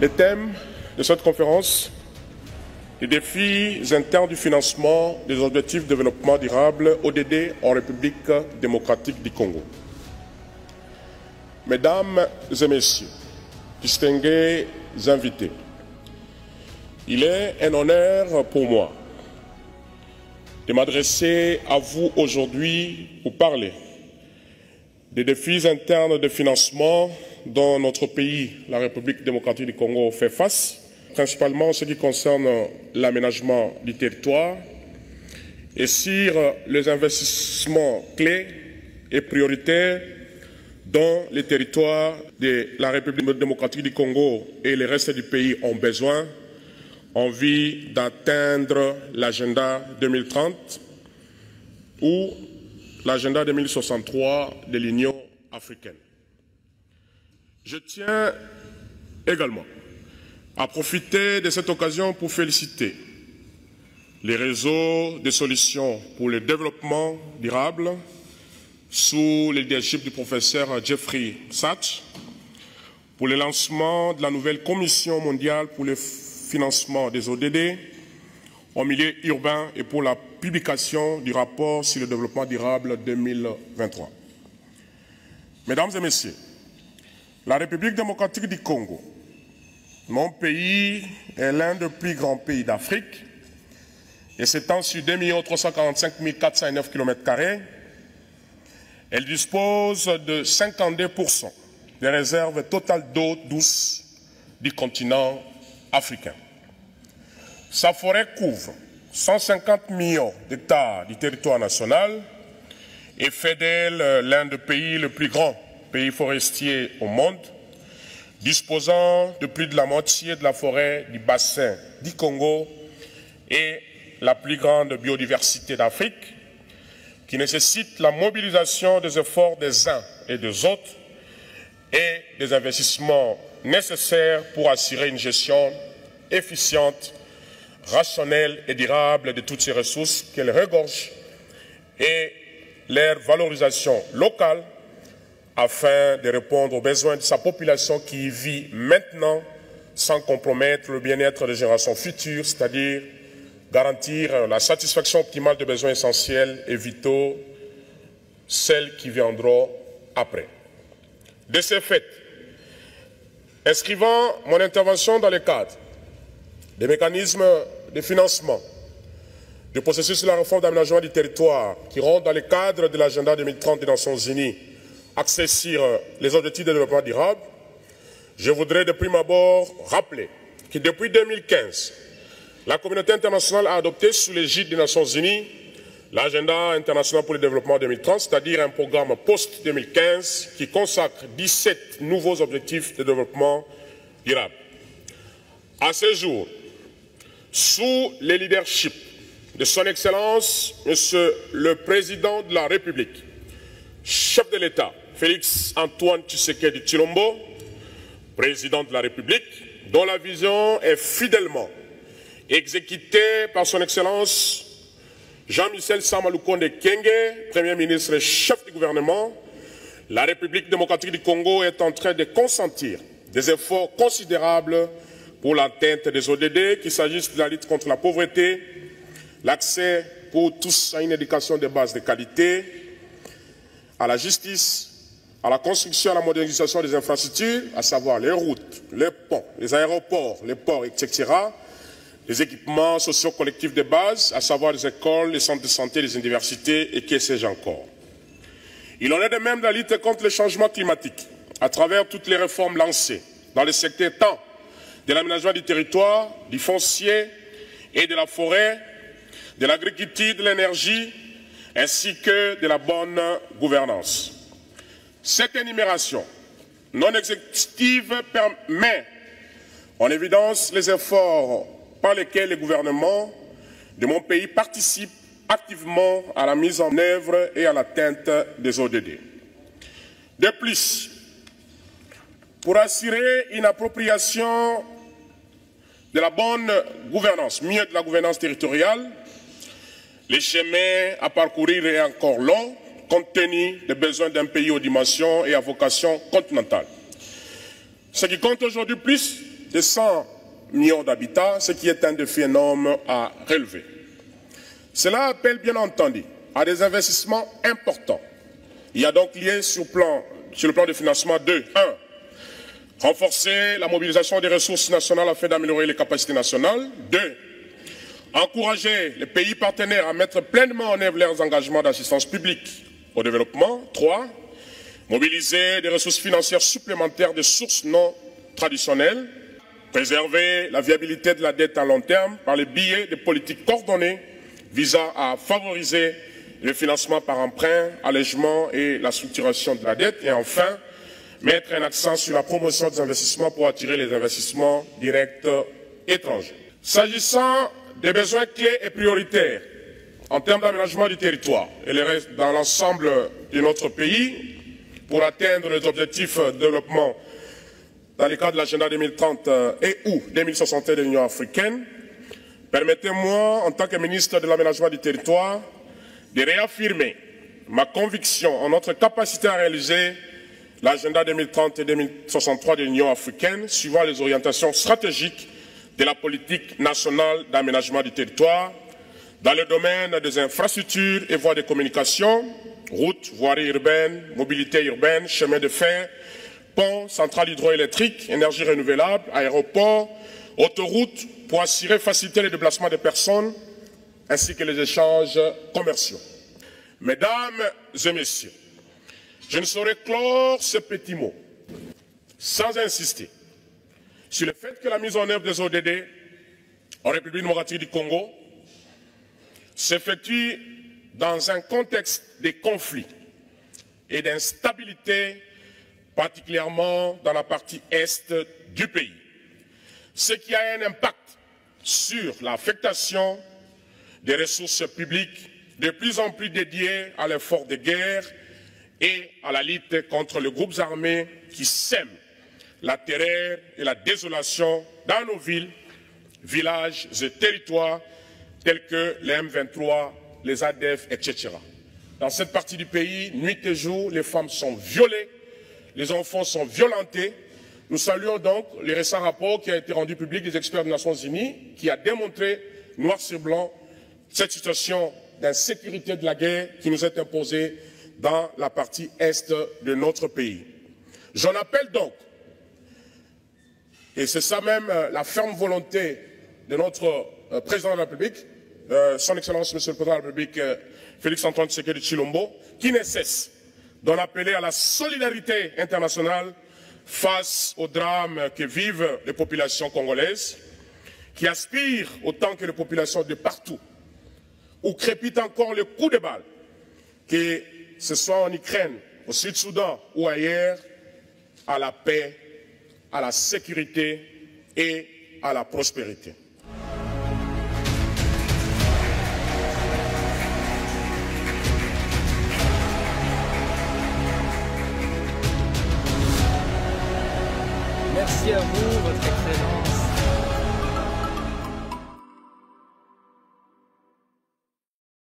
Le thème de cette conférence, les défis internes du financement des objectifs de développement durable ODD en République démocratique du Congo. Mesdames et messieurs, distingués invités, il est un honneur pour moi de m'adresser à vous aujourd'hui pour parler des défis internes de financement dont notre pays, la République démocratique du Congo, fait face, principalement en ce qui concerne l'aménagement du territoire et sur les investissements clés et prioritaires dont les territoires de la République démocratique du Congo et le reste du pays ont besoin en vue d'atteindre l'agenda 2030 ou l'agenda 2063 de l'Union africaine. Je tiens également à profiter de cette occasion pour féliciter les réseaux de solutions pour le développement durable sous le leadership du professeur Jeffrey Sachs pour le lancement de la nouvelle Commission mondiale pour le financement des ODD en milieu urbain et pour la publication du rapport sur le développement durable 2023. Mesdames et messieurs, la République démocratique du Congo, mon pays, est l'un des plus grands pays d'Afrique et s'étend sur 2 345 409 km². Elle dispose de 52% des réserves totales d'eau douce du continent africain. Sa forêt couvre 150 millions d'hectares du territoire national et fait d'elle l'un des pays les plus grands pays forestiers au monde, disposant de plus de la moitié de la forêt du bassin du Congo et la plus grande biodiversité d'Afrique, qui nécessite la mobilisation des efforts des uns et des autres et des investissements nécessaires pour assurer une gestion efficiente, rationnelle et durable de toutes ces ressources qu'elle regorge et leur valorisation locale afin de répondre aux besoins de sa population qui y vit maintenant sans compromettre le bien-être des générations futures, c'est-à-dire garantir la satisfaction optimale des besoins essentiels et vitaux, celles qui viendront après. De ce fait, inscrivant mon intervention dans le cadre des mécanismes de financement du processus de la réforme d'aménagement du territoire qui rentre dans le cadre de l'agenda 2030 des Nations Unies axé sur les objectifs de développement durable, je voudrais de prime abord rappeler que depuis 2015, la communauté internationale a adopté sous l'égide des Nations Unies l'agenda international pour le développement 2030, c'est-à-dire un programme post-2015 qui consacre 17 nouveaux objectifs de développement durable. À ce jour, sous le leadership de son Excellence, Monsieur le Président de la République, chef de l'État, Félix Antoine Tshisekedi Tshilombo, président de la République, dont la vision est fidèlement exécutée par son Excellence Jean-Michel Sama-Lukonde Kyenge, Premier ministre et chef du gouvernement, la République démocratique du Congo est en train de consentir des efforts considérables pour l'atteinte des ODD, qu'il s'agisse de la lutte contre la pauvreté, l'accès pour tous à une éducation de base de qualité, à la justice, à la construction et à la modernisation des infrastructures, à savoir les routes, les ponts, les aéroports, les ports, etc., les équipements sociaux collectifs de base, à savoir les écoles, les centres de santé, les universités et que sais-je encore. Il en est de même de la lutte contre le changement climatique, à travers toutes les réformes lancées dans le secteur tant de l'aménagement du territoire, du foncier et de la forêt, de l'agriculture, de l'énergie, ainsi que de la bonne gouvernance. Cette énumération non exhaustive met en évidence les efforts par lesquels le gouvernement de mon pays participe activement à la mise en œuvre et à l'atteinte des ODD. De plus, pour assurer une appropriation de la bonne gouvernance, mieux de la gouvernance territoriale, le chemin à parcourir est encore long, compte tenu des besoins d'un pays aux dimensions et à vocation continentale. Ce qui compte aujourd'hui plus, de 100 millions d'habitants, ce qui est un défi énorme à relever. Cela appelle bien entendu à des investissements importants. Il y a donc lié sur le plan de financement 2. 1. Renforcer la mobilisation des ressources nationales afin d'améliorer les capacités nationales. 2. Encourager les pays partenaires à mettre pleinement en œuvre leurs engagements d'assistance publique au développement. 3. Mobiliser des ressources financières supplémentaires de sources non traditionnelles. Préserver la viabilité de la dette à long terme par le biais de politiques coordonnées visant à favoriser le financement par emprunt, allègement et la structuration de la dette. Et enfin, mettre un accent sur la promotion des investissements pour attirer les investissements directs étrangers. S'agissant des besoins clés et prioritaires en termes d'aménagement du territoire et le reste dans l'ensemble de notre pays pour atteindre les objectifs de développement dans le cadre de l'agenda 2030 et ou 2061 de l'Union africaine, permettez-moi, en tant que ministre de l'aménagement du territoire, de réaffirmer ma conviction en notre capacité à réaliser l'agenda 2030 et 2063 de l'Union africaine, suivant les orientations stratégiques de la politique nationale d'aménagement du territoire, dans le domaine des infrastructures et voies de communication, routes, voiries urbaines, mobilité urbaine, chemins de fer, ponts, centrales hydroélectriques, énergies renouvelables, aéroports, autoroutes, pour assurer, faciliter le déplacement des personnes, ainsi que les échanges commerciaux. Mesdames et messieurs, je ne saurais clore ce petit mot sans insister sur le fait que la mise en œuvre des ODD en République démocratique du Congo s'effectue dans un contexte de conflits et d'instabilité, particulièrement dans la partie est du pays, ce qui a un impact sur l'affectation des ressources publiques de plus en plus dédiées à l'effort de guerre et à la lutte contre les groupes armés qui sèment la terreur et la désolation dans nos villes, villages et territoires tels que les M23, les ADF, etc. Dans cette partie du pays, nuit et jour, les femmes sont violées, les enfants sont violentés. Nous saluons donc le récent rapport qui a été rendu public des experts des Nations Unies qui a démontré, noir sur blanc, cette situation d'insécurité de la guerre qui nous est imposée dans la partie est de notre pays. J'en appelle donc, et c'est ça même la ferme volonté de notre président de la République, son Excellence Monsieur le Président de la République, Félix-Antoine Tshisekedi Tshilombo, qui ne cesse d'en appeler à la solidarité internationale face au drame que vivent les populations congolaises, qui aspirent autant que les populations de partout, où crépite encore le coup de balle, que ce soit en Ukraine, au Sud-Soudan ou ailleurs, à la paix, à la sécurité et à la prospérité. Merci à vous, votre Excellence.